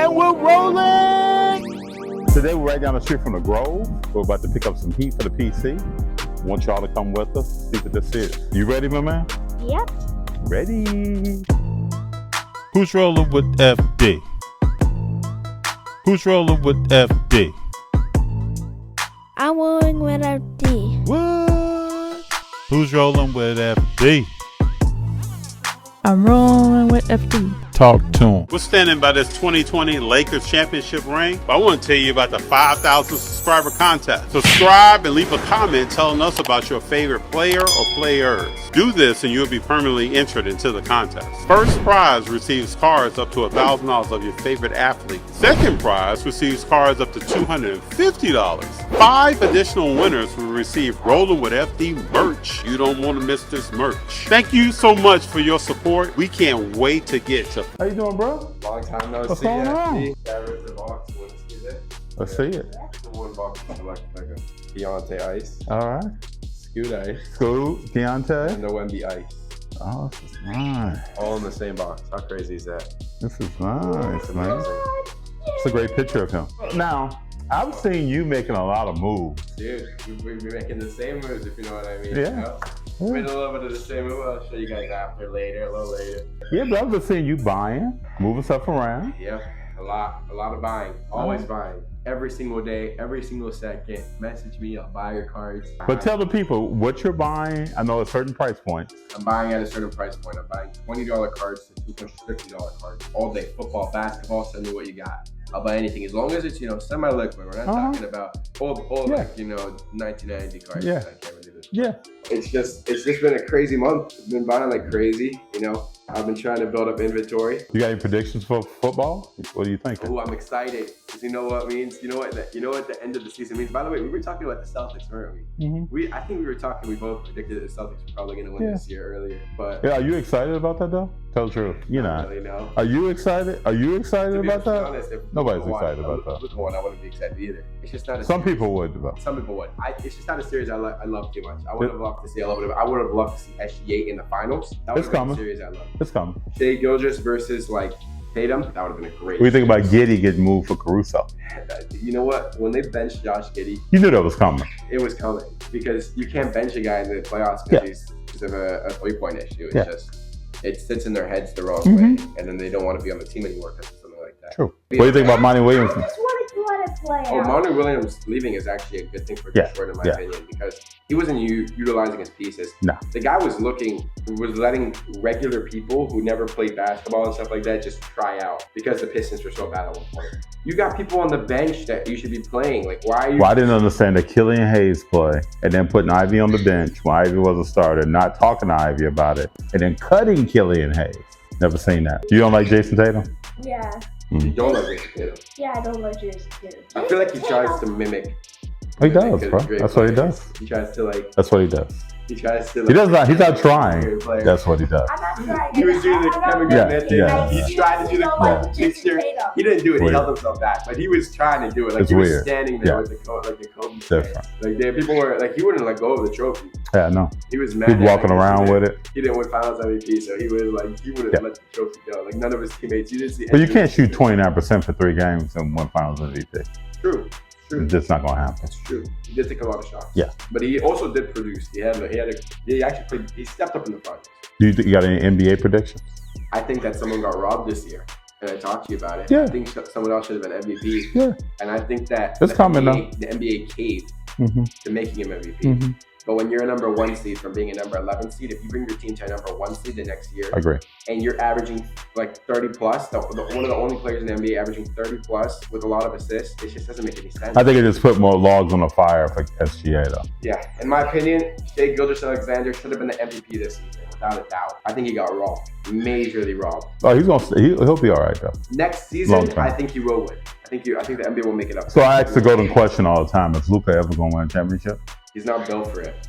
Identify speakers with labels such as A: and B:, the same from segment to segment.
A: and we're rolling! Today we're right down the street from the Grove. We're about to pick up some heat for the PC. Want y'all to come with us, see what this is. You ready, my man?
B: Yep.
A: Ready.
C: Who's rolling with FD? Who's rolling with FD?
B: I'm rolling with FD.
C: What? Who's rolling with FD?
D: I'm rolling with FD.
C: Talk to him. We're standing by this 2020 Lakers championship ring. But I want to tell you about the 5,000 subscriber contest. Subscribe and leave a comment telling us about your favorite player or players. Do this and you'll be permanently entered into the contest. First prize receives cards up to $1,000 of your favorite athlete. Second prize receives cards up to $250. 5 additional winners will receive Rollin with FD merch. You don't want to miss this merch. Thank you so much for your support. We can't wait to get to.
A: How you doing, bro?
E: Long time no
A: What's
E: see.
A: going on?
E: Average the box. Want to see that?
A: Let's see it.
E: The one box is like a Deontay Ice,
A: All right.
E: Scoot Ice,
A: Scoot, Deontay.
E: and the Wemby Ice.
A: Oh, this is nice.
E: All in the same box. How crazy is that?
A: This is nice,
E: It's
A: man.
E: amazing.
A: It's a great picture of him. Now, I've seen you making a lot of moves.
E: Dude, we're making the same moves if you know what I mean.
A: Yeah.
E: You know? We made a little bit of the same move. I'll show you guys after, later, a little later.
A: Yeah, but I've been seeing you buying, moving stuff around.
E: Yeah, a lot of buying. Always buying. Every single day, every single second. Message me, I'll buy your cards.
A: But tell the people what you're buying. I know a certain price point.
E: I'm buying at a certain price point. I'm buying $20 cards to $250 cards all day. Football, basketball, send me what you got. I'll buy anything as long as it's, semi-liquid. We're not talking about old
A: Yeah.
E: 1990 cards.
A: Yeah.
E: I can't really do this.
A: Yeah.
E: It's just been a crazy month. I've been buying like crazy, I've been trying to build up inventory.
A: You got any predictions for football? What do you think?
E: Oh, I'm excited because you know what it means. You know what the end of the season means. By the way, we were talking about the Celtics, weren't we?
A: Mm-hmm.
E: I think we were talking. We both predicted that the Celtics were probably going to win this year earlier. But
A: Yeah, are you excited about that though? Tell the truth. You're
E: I don't
A: not.
E: really know.
A: Are you excited? Are you excited
E: To be
A: about that?
E: honest, if
A: Nobody's
E: Luka won,
A: excited about that.
E: Luka won, I wouldn't be excited either. It's just not.
A: Some people would, though.
E: Some people would. It's just not a series I love too much. I would have loved to see a little bit of. I would have loved to see SGA in the finals. That would
A: It's
E: have been
A: coming.
E: a series I love.
A: It's coming.
E: Shea Gilgeous versus Tatum. That would have been a great.
A: What do you think about Giddey getting moved for Caruso?
E: You know what? When they benched Josh Giddey,
A: You knew that was coming.
E: it was coming because you can't bench a guy in the playoffs because of a 3-point issue. It's it sits in their heads the wrong way, and then they don't want to be on the team anymore because of something like that.
A: True. What do you think about Monty Williams?
B: I just wanted to let it play
E: Oh,
B: out.
E: Monty Williams leaving is actually a good thing for Detroit, in my opinion, because he wasn't utilizing his pieces.
A: No.
E: The guy was letting regular people who never played basketball and stuff like that just try out because the Pistons were so bad at one point. You got people on the bench that you should be playing. Like, why are you?
A: Well, I didn't understand that Killian Hayes play and then putting Ivy on the bench when Ivy was a starter, not talking to Ivy about it, and then cutting Killian Hayes. Never seen that. You don't like Jason Tatum?
B: Yeah.
E: You don't like Jason Tatum.
B: Yeah, I don't like Jason Tatum.
E: I feel like he tries to mimic.
A: He does,
E: a
A: bro.
E: great
A: That's what he
E: player.
A: does.
E: He tries to
A: That's what he does.
E: He tries to.
A: He does not. He's not trying.
E: great player.
A: That's what he does.
B: I'm not trying.
E: He was doing the Kevin Garnett thing.
A: Yeah.
E: He tried to do the picture. He didn't do it.
A: Weird.
E: He held himself back, but he was trying to do it. Like
A: It's
E: he was
A: weird.
E: standing there
A: Yeah.
E: with the Kobe.
A: Different.
E: Like people were like, he wouldn't let go of the trophy.
A: Yeah, I know.
E: He was mad.
A: He's walking around with it.
E: He didn't win Finals MVP, so he was like, he wouldn't let the trophy go. Like none of his teammates. You didn't see.
A: But you can't shoot 29% for 3 games and win Finals MVP.
E: True.
A: It's just not going to happen.
E: That's true. He did take a lot of shots.
A: Yeah.
E: But he also did produce. He actually played. He stepped up in the finals.
A: Do you think you got any NBA predictions?
E: I think that someone got robbed this year, and I talked to you about it.
A: Yeah.
E: I think someone else should have been MVP.
A: Yeah.
E: And I think that
A: It's coming now.
E: The NBA caved
A: Mm-hmm.
E: to making him MVP.
A: Mm-hmm.
E: But when you're a number 1 seed from being a number 11 seed, if you bring your team to a number 1 seed the next year,
A: I agree.
E: and you're averaging like 30 plus, one of the only players in the NBA averaging 30 plus with a lot of assists, it just doesn't make any sense.
A: I think it just put more logs on the fire for SGA though.
E: Yeah, in my opinion, Shea Gilgeous-Alexander should have been the MVP this season, without a doubt. I think he got robbed, majorly robbed.
A: Oh, he'll be all right though.
E: Next
A: Long
E: season,
A: term.
E: I think he will win. I think the NBA will make it up.
A: So I ask the golden question all the time: is Luka ever going to win a championship?
E: He's not built for it.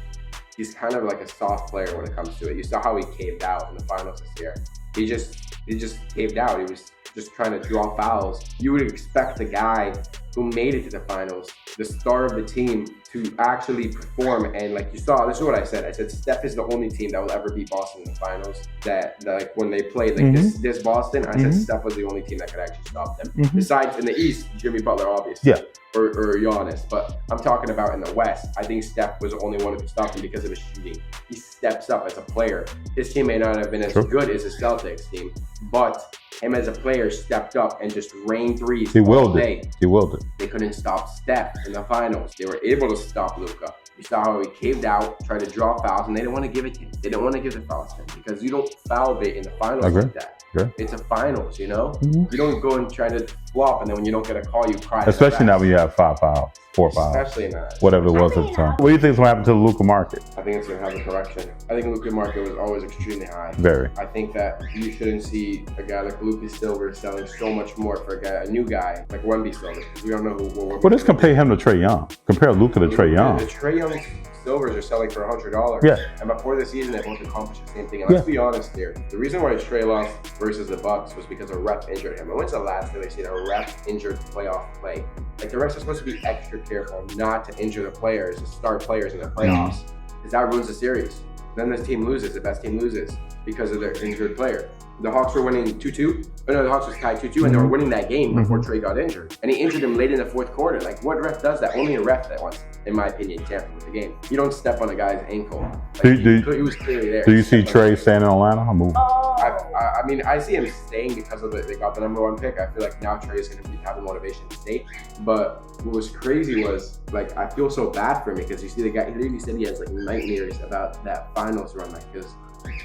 E: He's kind of like a soft player when it comes to it. You saw how he caved out in the finals this year. He just caved out. He was just trying to draw fouls. You would expect a guy who made it to the finals, the star of the team, to actually perform. And like you saw, this is what I said. I said Steph is the only team that will ever beat Boston in the finals. That like when they played like this Boston, I said Steph was the only team that could actually stop them. Besides in the East, Jimmy Butler, obviously.
A: Yeah.
E: Or Giannis. But I'm talking about in the West, I think Steph was the only one who could stop him because of his shooting. He steps up as a player. His team may not have been as good as the Celtics team, but him as a player stepped up and just rained threes.
A: He willed it. He willed it.
E: They couldn't stop Steph in the finals. They were able to stop Luka. You saw how he caved out, tried to draw fouls, and they didn't want to give it to him. They didn't want to give the fouls to him because you don't foul bait in the finals like that. It's a finals, you know? You don't go and try to flop, and then when you don't get a call, you cry.
A: Especially not when you have 5 fouls, 4 fouls.
E: Especially not.
A: Whatever it was at the time. What do you think is going to happen to the Luka market?
E: I think it's going to have a correction. I think Luka market was always extremely high.
A: Very.
E: I think that you shouldn't see a guy like Luka Silver selling so much more for a new guy like Wemby Silver. Because we don't know who.
A: Well, let's compare him to Trae Young. Compare Luka to Trae Young.
E: The Trae Young Silvers are selling for $100.
A: Yeah.
E: And before the season, they both accomplished the same thing. And let's be honest here. The reason why Trae lost versus the Bucks was because a ref injured him. And when's the last time they've seen a ref injured playoff play? Like the refs are supposed to be extra careful not to injure the players, the star players in the playoffs, because that ruins the series. Then the team loses, the best team loses because of their injured player. The Hawks were winning 2-2. Oh no, the Hawks was tied 2-2, and they were winning that game before Trae got injured. And he injured him late in the fourth quarter. Like, what ref does that? Only a ref that wants, in my opinion, tampered with the game. You don't step on a guy's ankle. Like, he was clearly there.
A: Do you see Trae staying in Atlanta? I'm moving.
E: I mean, I see him staying because of they got the #1 pick. I feel like now Trae is going to have the motivation to stay. But what was crazy was, like, I feel so bad for him because you see the guy, he literally said he has, like, nightmares about that finals run, like, because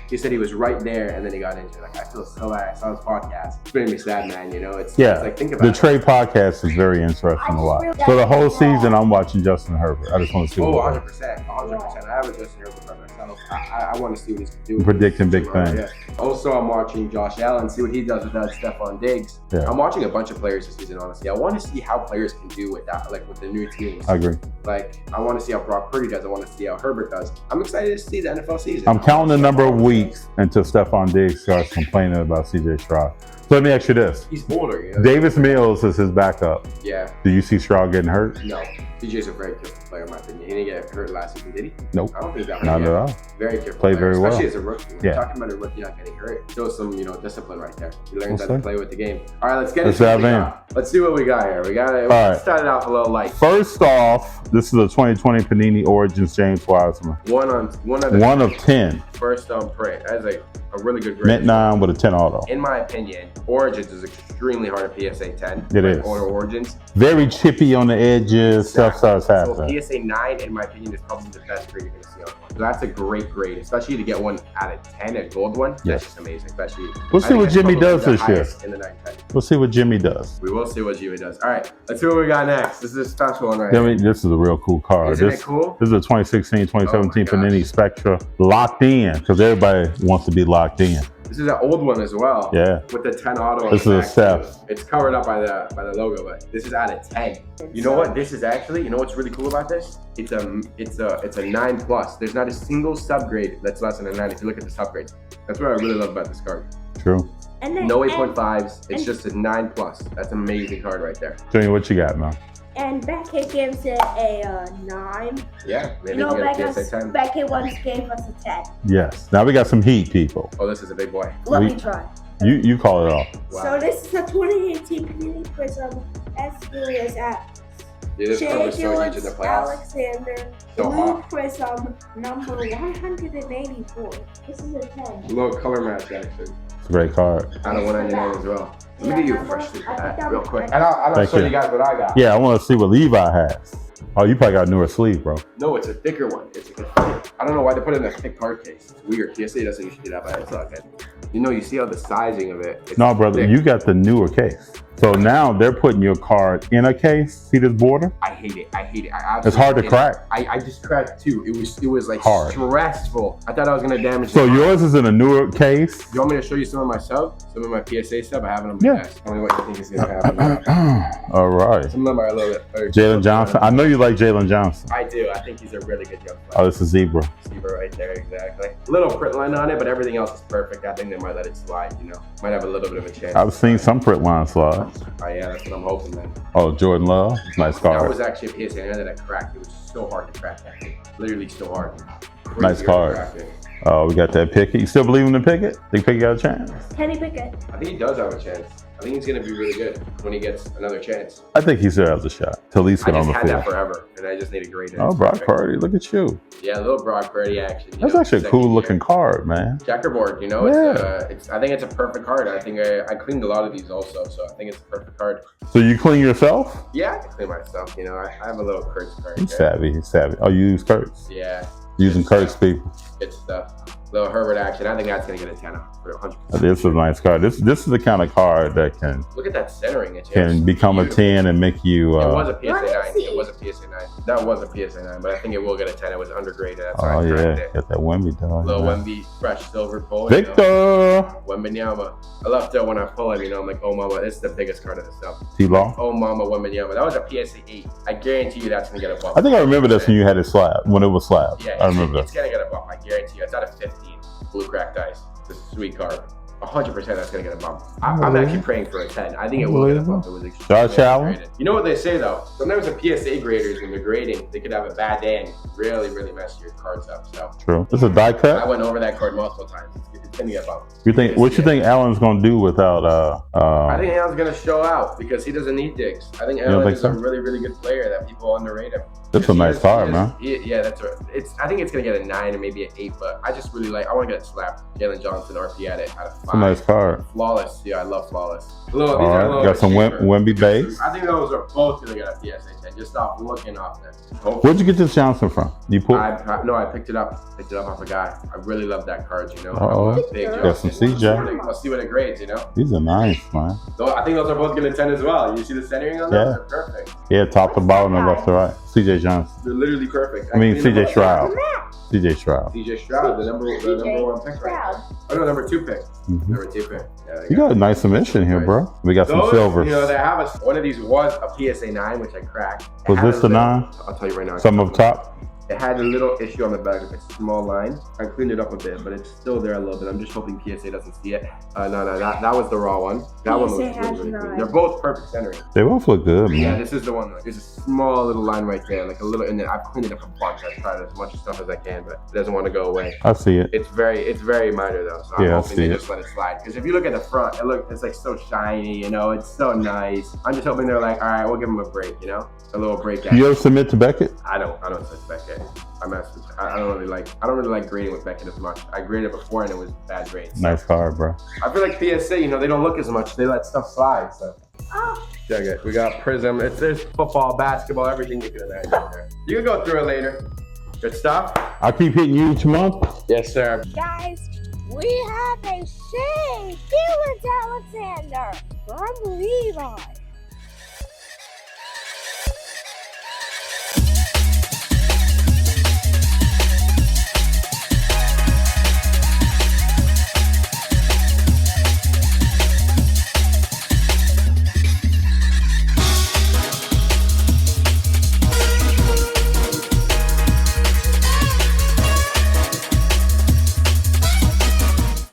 E: he said he was right there and then he got injured. Like, I feel so bad. I saw his podcast. It's making me sad, man. You know, it's like, think about
A: the Trae podcast is very interesting to watch. So the whole season, I'm watching Justin Herbert. I just want to see.
E: 100%. I have a Justin Herbert by myself. I want to see what he's doing.
A: Predicting big things.
E: Yeah. Also, I'm watching Josh Allen, see what he does without Stephon Diggs. Yeah. I'm watching a bunch of players this season, honestly. I want to see how players can do with that, like with the new teams.
A: I agree.
E: Like, I want to see how Brock Purdy does. I want to see how Herbert does. I'm excited to see the NFL season.
A: I'm counting the number of weeks until Stephon Diggs starts complaining about CJ Stroud. So let me ask you this.
E: He's older, you know?
A: Davis Mills is his backup.
E: Yeah.
A: Do you see Stroud getting hurt?
E: No. CJ's a very careful player, in my opinion. He didn't get hurt last season, did he?
A: Nope.
E: I don't think that
A: Not at all.
E: Very careful.
A: Played very well.
E: Especially as a rookie. When you're talking about a rookie not getting hurt, shows some, discipline right there. He learns how to play with the game. All right, let's get into it. Let's see what we got here. We started off a little light.
A: First off, this is a 2020 Panini Origins James Wiseman. One of 10.
E: First on print. That is a really good grade.
A: Mint 9 with a 10 auto.
E: In my opinion, Origins is extremely hard at PSA 10.
A: It is.
E: Origins.
A: Very chippy on the edges. Stuff starts happening.
E: So PSA 9, in my opinion, is probably the best grade you're going to see on one. So that's a great grade, especially to get one out of 10, a gold one. Yes. That's just amazing. Especially.
A: We'll see what Jimmy does this year.
E: In the 910.
A: We'll see what Jimmy does.
E: We will see what Jimmy does. All right, let's see what we got next. This is a special one right here.
A: This is a real cool card.
E: Isn't it cool?
A: This is a 2016-2017 Panini Spectra. Locked in, because everybody wants to be locked in.
E: This is an old one as well.
A: Yeah.
E: With the 10 auto.
A: This is a Steph.
E: It's covered up by the logo, but this is out of 10. You know what? This is actually, you know what's really cool about this? It's a 9+. There's not a single subgrade that's less than a 9 if you look at the subgrades. That's what I really love about this card.
A: True.
E: No 8.5s. It's just a 9+. That's an amazing card right there.
A: Junior, what you got, man?
B: And Beckett gives it a 9.
E: Yeah, maybe you get a PSA 10.
B: Beckett once gave us a 10.
A: Yes. Now we got some heat, people.
E: Oh, this is a big boy.
B: Let me try.
A: You call it off.
B: Wow. So this is a 2018 Panini Prism SGA at Shea Gillis Alexander Blue Prism number 184. This is a 10.
E: A little color match action.
A: It's a great card.
E: Out of 199 as well. Let me get you a fresh sleeve for that real quick. And I'll show you guys what I got.
A: Yeah, I want to see what Levi has. Oh, you probably got a newer sleeve, bro.
E: No, it's a thicker one. I don't know why they put it in a thick card case. It's weird. PSA doesn't usually do that, but it's all good. You see how the sizing of it.
A: No, brother, you got the newer case. So now they're putting your card in a case. See this border?
E: I hate it.
A: It's hard to crack.
E: I just cracked too. It was like
A: hard.
E: Stressful. I thought I was gonna damage.
A: So yours is in a newer case.
E: You want me to show you some of my stuff? Some of my PSA stuff? I have it on my desk. Tell me what you think is gonna happen.
A: All right.
E: Some of them are a little bit.
A: Jalen Johnson. I know you like Jalen Johnson.
E: I do. I think he's a really good young player.
A: Oh, this is Zebra.
E: Zebra right there, exactly. Little print line on it, but everything else is perfect. I think they might let it slide. Might have a little bit of a chance.
A: I've seen some print line slide. chance?
E: Oh yeah, that's what I'm hoping, man.
A: Oh, Jordan Love, nice
E: That
A: card.
E: was actually a PSA 9 that I cracked. It was so hard to crack that thing. Literally so hard.
A: Nice
E: Crazy hard
A: card.
E: to crack it.
A: Oh, we got that Pickett. You still believe in the Pickett? Think Pickett got a chance?
B: Kenny Pickett.
E: I think he does have a chance. I think he's going to be really good when he gets another chance.
A: I think he still has a shot. Till he's
E: I
A: get on
E: just
A: the
E: had that
A: field.
E: forever, and I just need a great
A: Oh, Brock Purdy, look at you.
E: Yeah, a little Brock Purdy action.
A: That's actually a cool looking card, man.
E: Checkerboard, you know.
A: Yeah.
E: I think it's a perfect card. I think I cleaned a lot of these also, so I think it's a perfect card.
A: So you clean yourself?
E: Yeah, I can clean myself. You know, I have a little Kurtz card.
A: He's savvy. He's savvy. Oh, you use Kurtz?
E: Yeah.
A: Using Kurtz, people.
E: Good stuff. Little Herbert action. I think that's gonna get a 10 for 100%.
A: This is a nice card. This is the kind of card that can
E: Look at that centering. It's
A: become a 10 and make you.
E: It was a PSA 9.
B: Let me see.
E: It was a PSA 9. That was a PSA 9, but I think it will get a 10. It was undergraded. That's why
A: Oh
E: I
A: yeah,
E: cracked it.
A: got that Wemby dog.
E: Little
A: man.
E: Wemby, fresh silver pull.
A: Victor.
E: Wembanyama. I love that when I pull him, you know, I'm like, oh mama, this is the biggest card of the stuff.
A: T-Law.
E: Oh mama, Wembanyama. That was a PSA 8. I guarantee you that's gonna get a bump.
A: I think I remember this when you had it slab. When it was slab.
E: Yeah,
A: I remember
E: it's gonna get a bump. I guarantee you. It's out of 15. Blue cracked ice. It's a sweet card. 100% that's gonna get a bump. I'm actually praying for a 10. I think it will get a bump. It was
A: Josh Allen.
E: graded. You know what they say though? Sometimes the PSA graders, when they're grading, they could have a bad day and really, really mess your cards up. So
A: True. This is a die
E: I
A: cut.
E: went over that card multiple times. It's gonna get a bump.
A: You think? What you think Allen's gonna do without?
E: I think Allen's gonna show out because he doesn't need digs. I think
A: don't
E: Allen
A: think
E: is
A: so?
E: a really, really good player that people underrate him.
A: That's a nice card, man.
E: Yeah, that's right. I think it's gonna get a 9 or maybe an 8, but I just really like. I want to get it slapped. Jalen Johnson RP at it out of 5.
A: It's a nice card.
E: Flawless. Yeah, I love flawless. These
A: All
E: are a
A: right,
E: little
A: got some
E: cheaper.
A: Wemby base.
E: I think those are both gonna get a PSA 10. Just off looking off them.
A: Where'd you get this Johnson from? You pulled.
E: I picked it up. Picked it up off a guy. I really love that card. You know.
A: Uh-oh.
E: I love Big
A: Got some
E: Johnson.
A: CJ.
E: Let's see what it grades. You know.
A: These are nice, man.
E: So I think those are both getting 10 as well. You see the centering on those?
A: Yeah.
E: They're perfect.
A: Yeah, top to bottom and left to right. CJ Johnson.
E: They're literally perfect.
A: I mean,
E: cleaned them
A: CJ
E: up.
A: Stroud. CJ Stroud.
E: CJ Stroud, the number 1 pick right now. Oh no, number 2 pick.
A: Mhm.
E: Number 2 pick. Yeah,
A: You got a nice submission here, bro. We got some
E: those,
A: silvers.
E: You know, they have one of these was a PSA 9, which I cracked. It
A: Was
E: had
A: this
E: a
A: the
E: little-
A: 9?
E: I'll tell you right now.
A: Some up top.
E: It had a little issue on the back of a small line. I cleaned it up a bit, but it's still there a little bit. I'm just hoping PSA doesn't see it. No, that was the raw one. That one was
B: PSA has
E: really, really clean.
B: 9.
E: They're both perfect centering.
A: They both look good,
E: Yeah,
A: man.
E: this is the one. There's a small little line right there, like a little, and then I've cleaned it up a bunch. I've tried as much stuff as I can, but it doesn't want to go away.
A: I see it.
E: It's very minor though, so I'm
A: Yeah, I
E: hoping
A: see
E: they
A: it.
E: just let it slide. Because if you look at the front, it's like so shiny, you know, it's so nice. I'm just hoping they're like, all right, we'll give them a break, you know, a little break.
A: You ever submit to Beckett?
E: I don't suspect it. I don't really like grading with Beckett as much. I graded before and it was bad grades.
A: Nice card, bro.
E: I feel like PSA, you know, they don't look as much. They let stuff slide. So
B: Oh,
E: check it. We got Prism. There's football, basketball, everything you can imagine there. You can go through it later. Good stuff.
A: I keep hitting you each month.
E: Yes, sir.
B: guys, we have a Shea Felix Alexander from Levi.